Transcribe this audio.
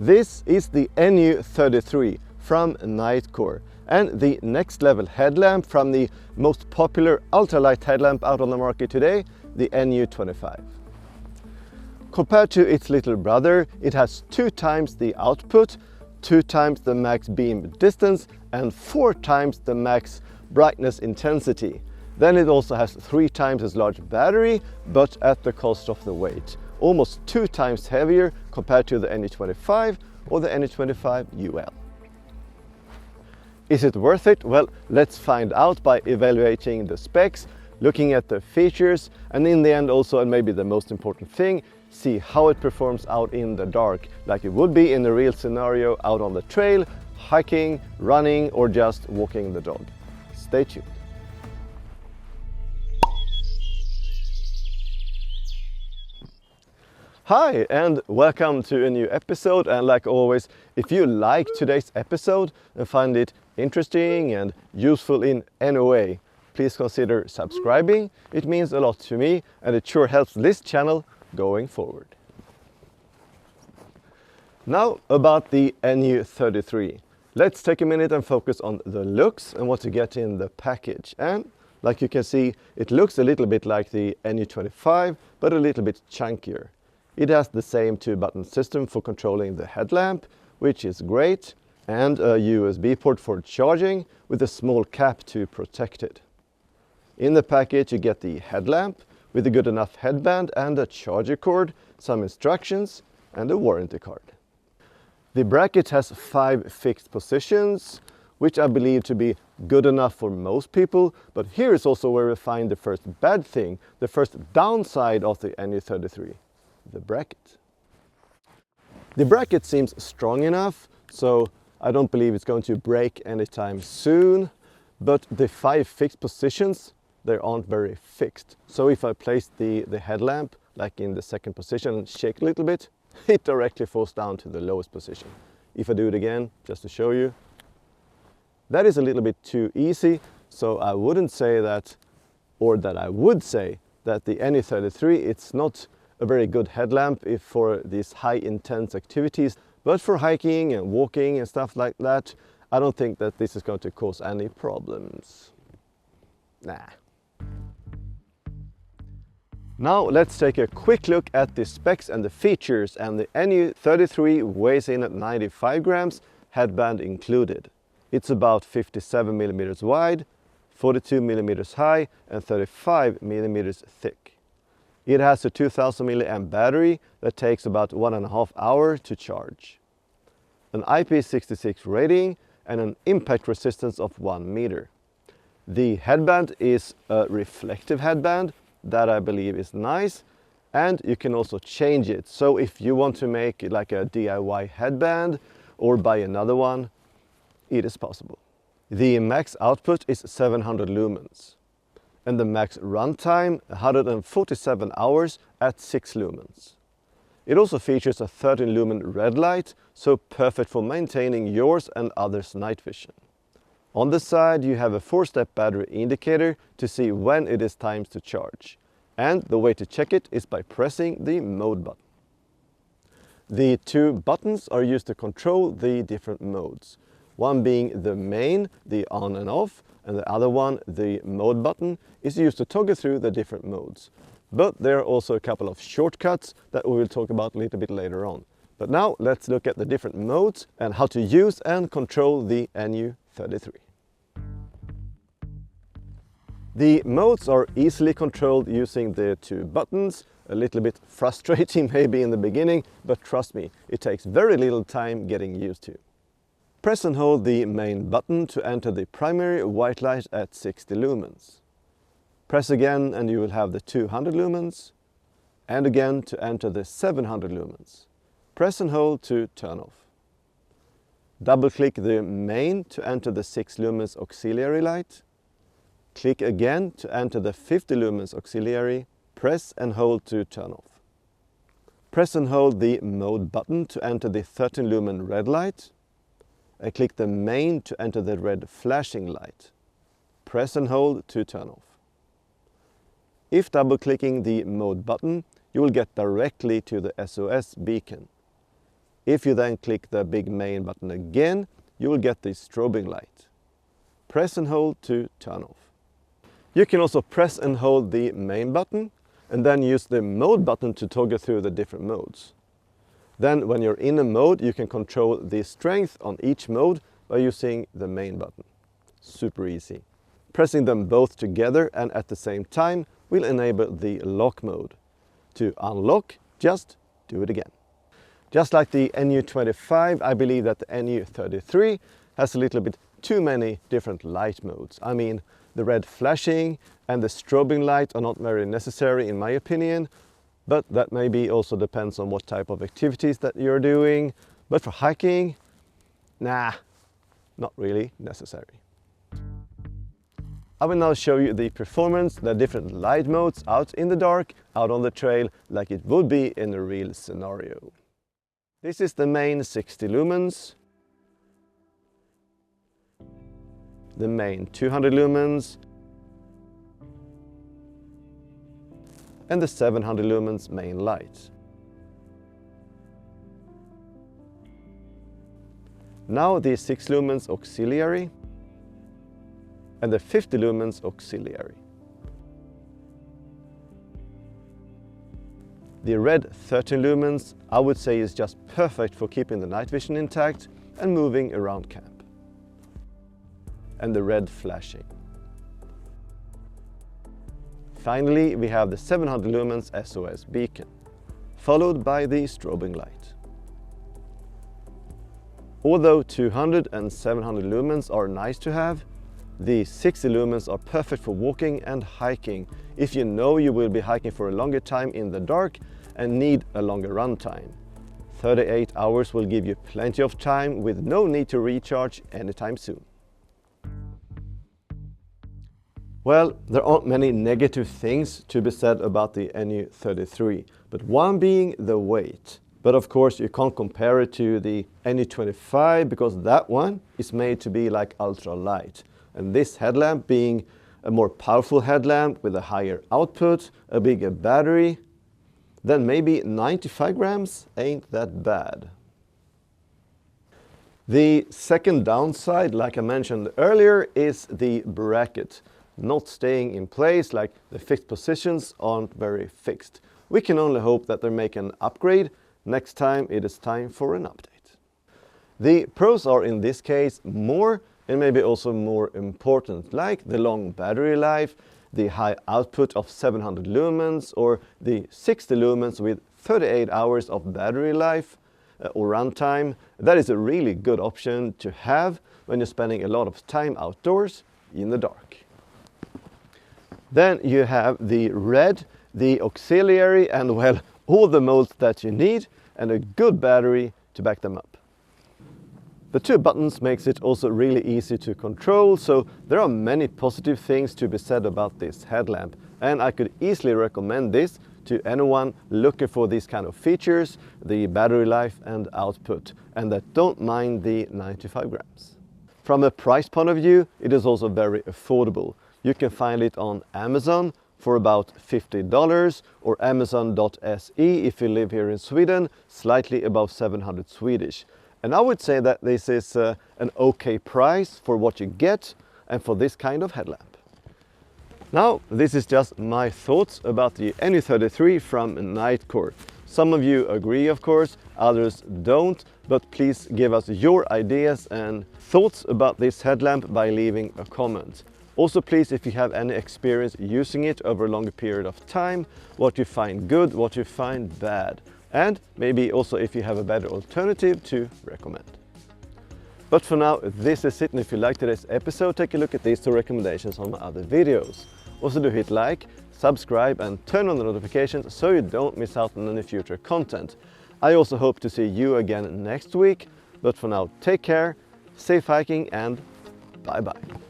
This is the NU33 from NITECORE and the Next Level Headlamp from the most popular ultralight headlamp out on the market today, the NU25. Compared to its little brother, it has 2 times the output, 2 times the max beam distance and 4 times the max brightness intensity. Then it also has 3 times as large battery, but at the cost of the weight. Almost 2 times heavier compared to the NU25 or the NU25 UL. Is it worth it? Well, let's find out by evaluating the specs, looking at the features, and in the end also, and maybe the most important thing, see how it performs out in the dark, like it would be in a real scenario out on the trail, hiking, running, or just walking the dog. Stay tuned. Hi and welcome to a new episode, and like always, if you like today's episode and find it interesting and useful in any way, please consider subscribing. It means a lot to me and it sure helps this channel going forward. Now about the NU33. Let's take a minute and focus on the looks and what to get in the package. And like you can see, it looks a little bit like the NU25 but a little bit chunkier. It has the same 2-button system for controlling the headlamp, which is great, and a USB port for charging with a small cap to protect it. In the package you get the headlamp with a good enough headband and a charger cord, some instructions and a warranty card. The bracket has 5 fixed positions, which I believe to be good enough for most people, but here is also where we find the first bad thing, the first downside of the NU33. The bracket. The bracket seems strong enough, so I don't believe it's going to break anytime soon, but the 5 fixed positions, they aren't very fixed. So if I place the headlamp like in the second position and shake a little bit, it directly falls down to the lowest position. If I do it again, just to show you, that is a little bit too easy, so I wouldn't say that, or that I would say that the NU33, it's not a very good headlamp if for these high intense activities, but for hiking and walking and stuff like that, I don't think that this is going to cause any problems. Nah. Now let's take a quick look at the specs and the features, and the NU33 weighs in at 95 grams, headband included. It's about 57 millimeters wide, 42 millimeters high and 35 millimeters thick. It has a 2000 milliamp battery that takes about 1.5 hours to charge. An IP66 rating and an impact resistance of 1 meter. The headband is a reflective headband that I believe is nice, and you can also change it. So if you want to make it like a DIY headband or buy another one, it is possible. The max output is 700 lumens. And the max runtime 147 hours at 6 lumens. It also features a 13 lumen red light, so perfect for maintaining yours and others' night vision. On the side you have a 4-step battery indicator to see when it is time to charge. And the way to check it is by pressing the mode button. The 2 buttons are used to control the different modes. One being the main, the on and off, and the other one, the mode button, is used to toggle through the different modes. But there are also a couple of shortcuts that we will talk about a little bit later on. But now let's look at the different modes and how to use and control the NU33. The modes are easily controlled using the 2 buttons. A little bit frustrating maybe in the beginning, but trust me, it takes very little time getting used to. Press and hold the main button to enter the primary white light at 60 lumens. Press again and you will have the 200 lumens, and again to enter the 700 lumens. Press and hold to turn off. Double click the main to enter the 6 lumens auxiliary light. Click again to enter the 50 lumens auxiliary. Press and hold to turn off. Press and hold the mode button to enter the 13 lumen red light. And click the main to enter the red flashing light. Press and hold to turn off. If double-clicking the mode button, you will get directly to the SOS beacon. If you then click the big main button again, you will get the strobing light. Press and hold to turn off. You can also press and hold the main button and then use the mode button to toggle through the different modes. Then when you're in a mode, you can control the strength on each mode by using the main button. Super easy. Pressing them both together and at the same time will enable the lock mode. To unlock, just do it again. Just like the NU25, I believe that the NU33 has a little bit too many different light modes. I mean, the red flashing and the strobing light are not very necessary in my opinion, but that maybe also depends on what type of activities that you're doing. But for hiking, nah, not really necessary. I will now show you the performance, the different light modes out in the dark, out on the trail, like it would be in a real scenario. This is the main 60 lumens, the main 200 lumens, and the 700 lumens main light. Now the 6 lumens auxiliary and the 50 lumens auxiliary. The red 13 lumens I would say is just perfect for keeping the night vision intact and moving around camp. And the red flashing. Finally, we have the 700 lumens SOS beacon, followed by the strobing light. Although 200 and 700 lumens are nice to have, the 60 lumens are perfect for walking and hiking if you know you will be hiking for a longer time in the dark and need a longer run time. 38 hours will give you plenty of time with no need to recharge anytime soon. Well, there aren't many negative things to be said about the NU33, but one being the weight. But of course you can't compare it to the NU25 because that one is made to be like ultra light. And this headlamp being a more powerful headlamp with a higher output, a bigger battery, then maybe 95 grams ain't that bad. The second downside, like I mentioned earlier, is the bracket. Not staying in place, like the fixed positions aren't very fixed. We can only hope that they make an upgrade next time it is time for an update. The pros are in this case more and maybe also more important, like the long battery life, the high output of 700 lumens or the 60 lumens with 38 hours of battery life or runtime. That is a really good option to have when you're spending a lot of time outdoors in the dark. Then you have the red, the auxiliary and well, all the modes that you need and a good battery to back them up. The two buttons makes it also really easy to control, so there are many positive things to be said about this headlamp, and I could easily recommend this to anyone looking for these kind of features, the battery life and output, and that don't mind the 95 grams. From a price point of view, it is also very affordable. You can find it on Amazon for about $50 or Amazon.se if you live here in Sweden, slightly above 700 Swedish. And I would say that this is an okay price for what you get and for this kind of headlamp. Now, this is just my thoughts about the NU33 from NITECORE. Some of you agree, of course, others don't, but please give us your ideas and thoughts about this headlamp by leaving a comment. Also, please, if you have any experience using it over a longer period of time, what you find good, what you find bad. And maybe also if you have a better alternative to recommend. But for now, this is it, and if you liked today's episode, take a look at these two recommendations on my other videos. Also do hit like, subscribe and turn on the notifications so you don't miss out on any future content. I also hope to see you again next week, but for now, take care, safe hiking and bye bye.